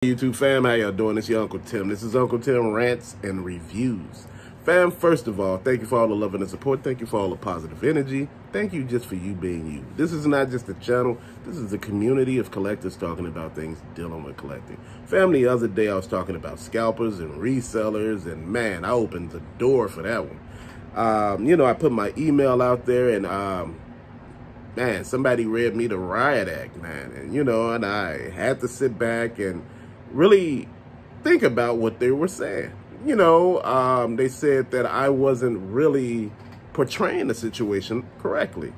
YouTube fam, how y'all doing? It's your Uncle Tim. This is Uncle Tim Rants and Reviews. Fam, first of all, thank you for all the love and the support. Thank you for all the positive energy. Thank you just for you being you. This is not just a channel. This is a community of collectors talking about things dealing with collecting. Fam, the other day I was talking about scalpers and resellers, and man, I opened the door for that one. I put my email out there, and man, somebody read me the riot act, man. And I had to sit back and really think about what they were saying. They said that I wasn't really portraying the situation correctly.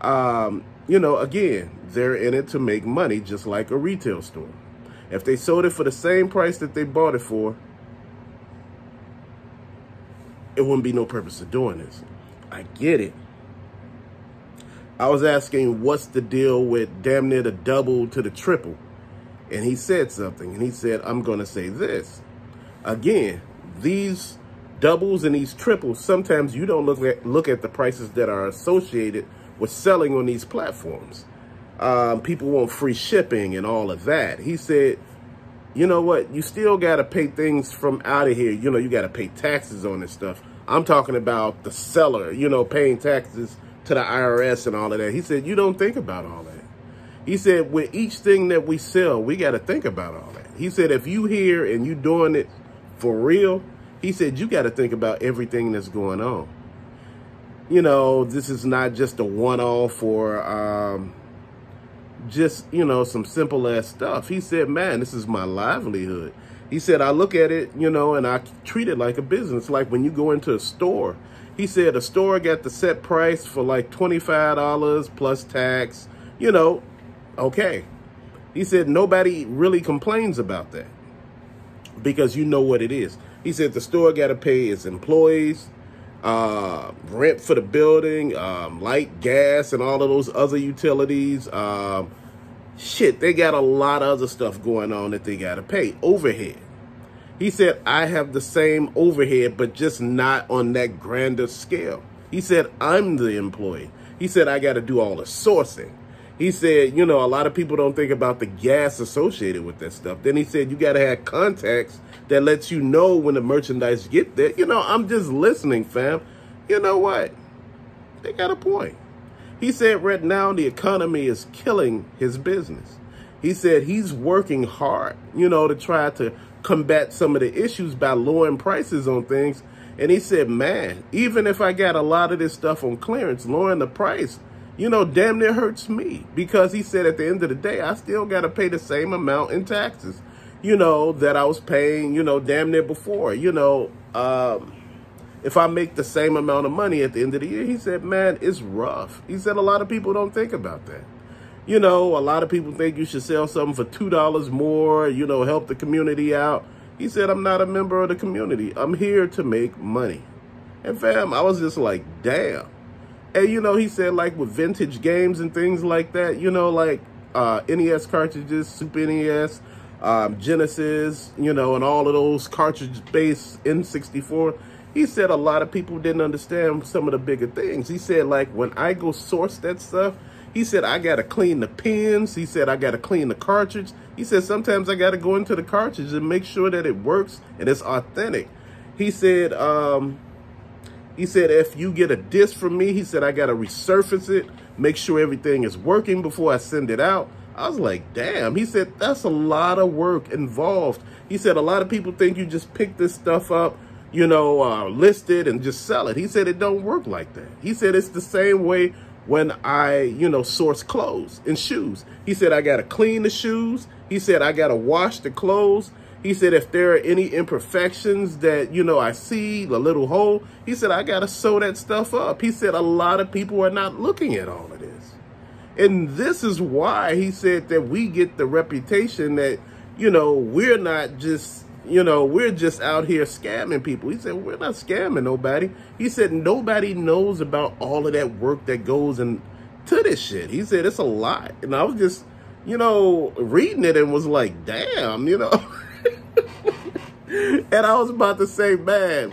Again, they're in it to make money just like a retail store. If they sold it for the same price that they bought it for, it wouldn't be no purpose of doing this. I get it. I was asking, what's the deal with damn near the double to the triple? And he said something, and he said, I'm going to say this. Again, these doubles and these triples, sometimes you don't look at the prices that are associated with selling on these platforms. People want free shipping and all of that. He said, you know what? You still got to pay things from out of here. You got to pay taxes on this stuff. I'm talking about the seller, paying taxes to the IRS and all of that. He said, you don't think about all that. He said, with each thing that we sell, we got to think about all that. He said, if you here and you doing it for real, he said, you got to think about everything that's going on. This is not just a one-off or some simple ass stuff. He said, man, this is my livelihood. He said, I look at it, and I treat it like a business. Like when you go into a store, he said a store got the set price for like $25 plus tax, okay. He said nobody really complains about that because you know what it is. He said the store got to pay its employees, rent for the building, light, gas, and all of those other utilities. They got a lot of other stuff going on that they got to pay. Overhead. He said, I have the same overhead, but just not on that grander scale. He said, I'm the employee. He said, I got to do all the sourcing. He said, a lot of people don't think about the gas associated with that stuff. Then he said, you got to have contacts that lets you know when the merchandise get there. I'm just listening, fam. You know what? They got a point. He said right now the economy is killing his business. He said he's working hard, to try to combat some of the issues by lowering prices on things. And he said, man, even if I got a lot of this stuff on clearance, lowering the price, damn near hurts me. Because he said at the end of the day, I still got to pay the same amount in taxes, that I was paying, damn near before. If I make the same amount of money at the end of the year, he said, man, it's rough. He said a lot of people don't think about that. A lot of people think you should sell something for $2 more, help the community out. He said, I'm not a member of the community. I'm here to make money. And fam, I was just like, damn. And, he said, like with vintage games and things like that, like NES cartridges, Super NES, Genesis, and all of those cartridge-based N64. He said a lot of people didn't understand some of the bigger things. He said, like, when I go source that stuff, he said, I got to clean the pins. He said, I got to clean the cartridge. He said, sometimes I got to go into the cartridge and make sure that it works and it's authentic. He said, if you get a disc from me, he said, I got to resurface it, make sure everything is working before I send it out. I was like, damn. He said, that's a lot of work involved. He said, a lot of people think you just pick this stuff up, list it and just sell it. He said, it don't work like that. He said, it's the same way when I, source clothes and shoes. He said, I got to clean the shoes. He said, I got to wash the clothes. He said, if there are any imperfections that, I see, the little hole, he said, I got to sew that stuff up. He said, a lot of people are not looking at all of this. And this is why he said that we get the reputation that, we're not just, we're just out here scamming people. He said, we're not scamming nobody. He said, nobody knows about all of that work that goes into this shit. He said, it's a lot. And I was just, reading it and was like, damn, And I was about to say, man,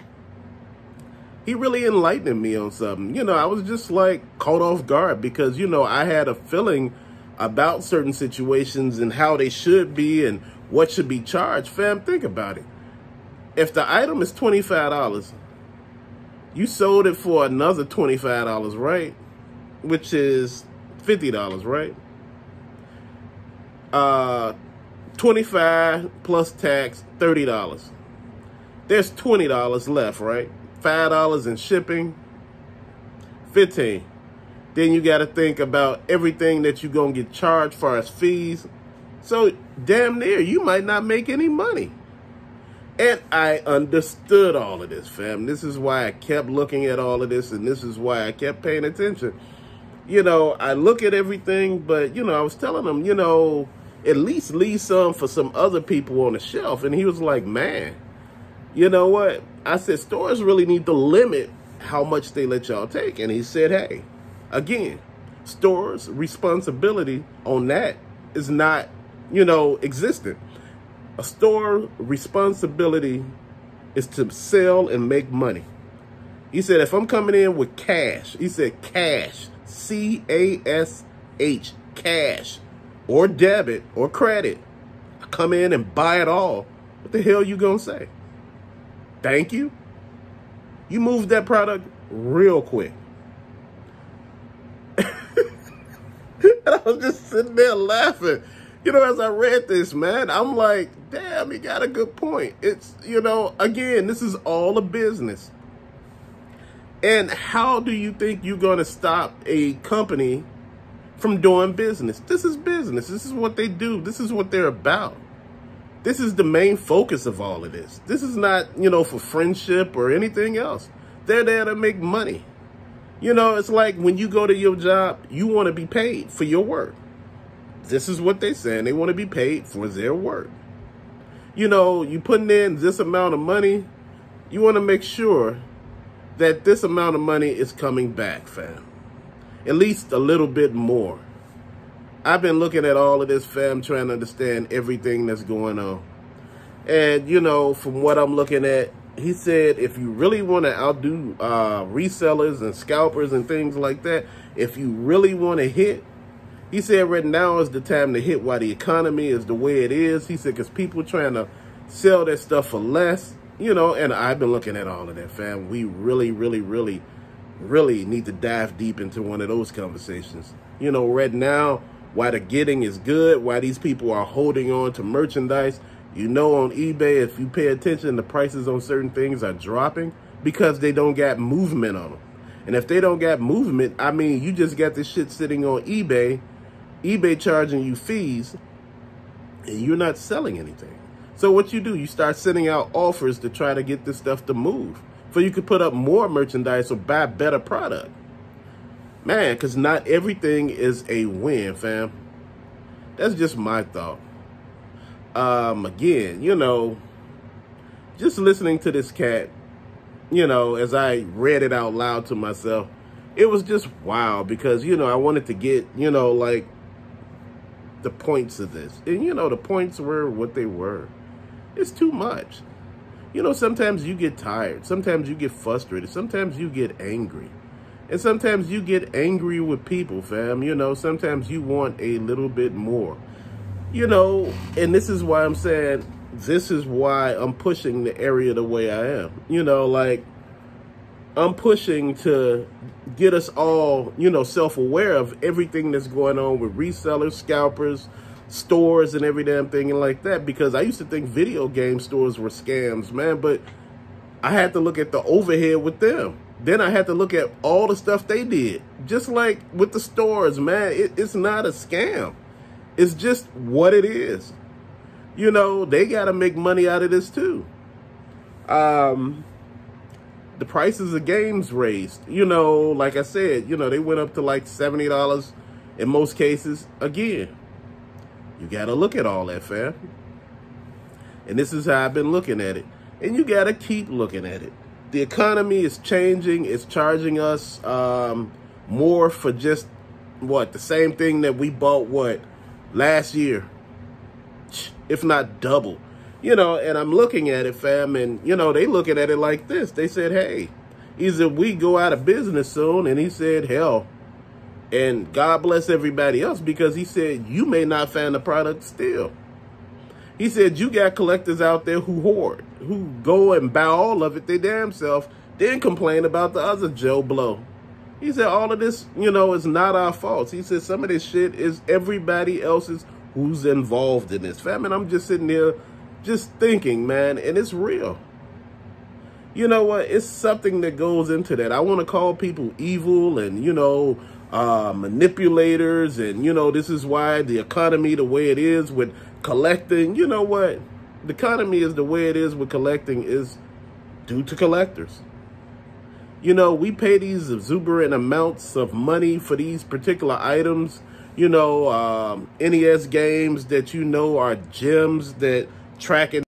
he really enlightened me on something. I was just like caught off guard because, I had a feeling about certain situations and how they should be and what should be charged, fam, think about it. If the item is $25, you sold it for another $25, right? Which is $50, right? 25 plus tax, $30. There's $20 left, right? $5 in shipping, 15. Then you got to think about everything that you're going to get charged for as fees. So damn near, you might not make any money. And I understood all of this, fam. This is why I kept looking at all of this, and this is why I kept paying attention. You know, I look at everything, but, you know, I was telling him, you know, at least leave some for some other people on the shelf. And he was like, man, you know what? I said, stores really need to limit how much they let y'all take. And he said, hey, again, stores' responsibility on that is not, you know, existent. A store responsibility is to sell and make money. He said, if I'm coming in with cash, he said cash, C-A-S-H, cash, or debit or credit, I come in and buy it all, what the hell you gonna say? Thank you? You move that product real quick. And I was just sitting there laughing. You know, as I read this, man, I'm like, damn, he got a good point. It's, you know, again, this is all a business. And how do you think you're going to stop a company from doing business? This is business. This is what they do. This is what they're about. This is the main focus of all of this. This is not, you know, for friendship or anything else. They're there to make money. You know, it's like when you go to your job, you want to be paid for your work. This is what they're saying. They want to be paid for their work. You know, you putting in this amount of money, you want to make sure that this amount of money is coming back, fam. At least a little bit more. I've been looking at all of this, fam, trying to understand everything that's going on. And, you know, from what I'm looking at, he said if you really want to outdo resellers and scalpers and things like that, if you really want to hit, he said right now is the time to hit while the economy is the way it is. He said because people trying to sell their stuff for less, you know, and I've been looking at all of that, fam. We really, really, really, really need to dive deep into one of those conversations. You know, right now, why the getting is good, why these people are holding on to merchandise. You know, on eBay, if you pay attention, the prices on certain things are dropping because they don't got movement on them. And if they don't got movement, I mean, you just got this shit sitting on eBay, eBay charging you fees, and you're not selling anything. So what you do, you start sending out offers to try to get this stuff to move so you could put up more merchandise or buy better product. Man, because not everything is a win, fam. That's just my thought. Again, you know, just listening to this cat, you know, as I read it out loud to myself, it was just wow because, you know, I wanted to get, you know, like the points of this. And, you know, the points were what they were. It's too much. You know, sometimes you get tired. Sometimes you get frustrated. Sometimes you get angry. And sometimes you get angry with people, fam. You know, sometimes you want a little bit more. You know, and this is why I'm saying, this is why I'm pushing the area the way I am. You know, like, I'm pushing to get us all, you know, self-aware of everything that's going on with resellers, scalpers, stores, and every damn thing and like that. Because I used to think video game stores were scams, man. But I had to look at the overhead with them. Then I had to look at all the stuff they did. Just like with the stores, man, it's not a scam. It's just what it is. You know, they got to make money out of this too. The prices of games raised. You know, like I said, you know, they went up to like $70 in most cases. Again, you got to look at all that, fam. And this is how I've been looking at it. And you got to keep looking at it. The economy is changing. It's charging us more for just, what, the same thing that we bought, what, last year, if not double. You know, and I'm looking at it, fam, and, you know, they looking at it like this. They said, hey, either we go out of business soon, and he said, hell, and God bless everybody else, because he said, you may not find the product still. He said, you got collectors out there who hoard, who go and buy all of it their damn self, then complain about the other Joe Blow. He said, all of this, you know, is not our fault. He said, some of this shit is everybody else's who's involved in this. Fam, and I'm just sitting there just thinking, man, and it's real. You know what? It's something that goes into that. I want to call people evil and, you know, manipulators. And, you know, this is why the economy the way it is with collecting. You know what? The economy is the way it is with collecting is due to collectors. You know, we pay these exuberant amounts of money for these particular items. You know, NES games that, you know, are gems that track